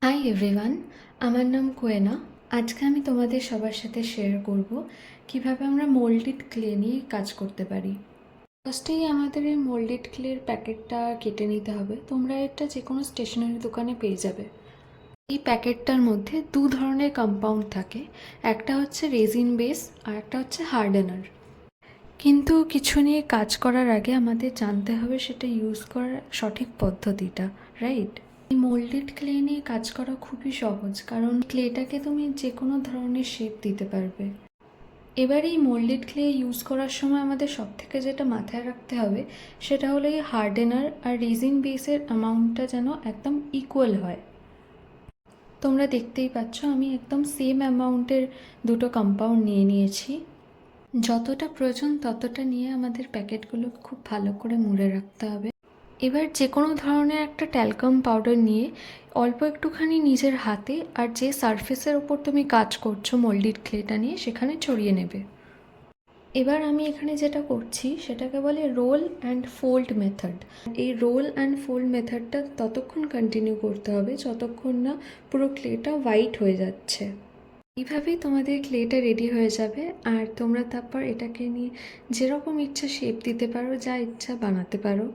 Hi everyone, আমার নাম কোয়েনা। আজকে আমি তোমাদের সবার সাথে শেয়ার করব কিভাবে আমরা মোল্ডেড ক্লে নিয়ে কাজ করতে পারি। ফার্স্টেই আমাদের এই মোল্ডেড ক্লের প্যাকেটটা কেটে নিতে হবে। তোমরা এটা যে কোনো স্টেশনারি দোকানে পেয়ে যাবে। এই প্যাকেটটার মধ্যে দু ধরনের কম্পাউন্ড থাকে, একটা হচ্ছে রেজিন বেস আর একটা হচ্ছে হার্ডেনার। কিন্তু কিছু নিয়ে কাজ করার আগে আমাদের জানতে হবে সেটা ইউজ করার সঠিক পদ্ধতিটা, রাইট? এই মোল্ডেড ক্লে নিয়ে কাজ করা খুবই সহজ, কারণ ক্লেটাকে তুমি যে কোনো ধরনের শেপ দিতে পারবে। এবার এই মোল্ডেড ক্লে ইউজ করার সময় আমাদের সব থেকে যেটা মাথায় রাখতে হবে সেটা হলো এই হার্ডেনার আর রেজিন বেসের অ্যামাউন্টটা যেন একদম ইকুয়াল হয়। তোমরা দেখতেই পাচ্ছ আমি একদম সেম অ্যামাউন্টের দুটো কম্পাউন্ড নিয়ে নিয়েছি। যতটা প্রয়োজন ততটা নিয়ে আমাদের প্যাকেটগুলো খুব ভালো করে মুড়ে রাখতে হবে। এবার যে কোনো ধরনের একটা ট্যালকাম পাউডার নিয়ে অল্প একটুখানি নিজের হাতে আর যে সারফেসের ওপর তুমি কাজ করছো মোল্ডেড ক্লেটা নিয়ে সেখানে ছড়িয়ে নেবে। এবার আমি এখানে যেটা করছি সেটাকে বলে রোল অ্যান্ড ফোল্ড মেথড। এই রোল অ্যান্ড ফোল্ড মেথডটা ততক্ষণ কন্টিনিউ করতে হবে যতক্ষণ না পুরো ক্লেটা হোয়াইট হয়ে যাচ্ছে। এইভাবেই তোমাদের ক্লেটা রেডি হয়ে যাবে, আর তোমরা তারপর এটাকে নিয়ে যেরকম ইচ্ছা শেপ দিতে পারো, যা ইচ্ছা বানাতে পারো।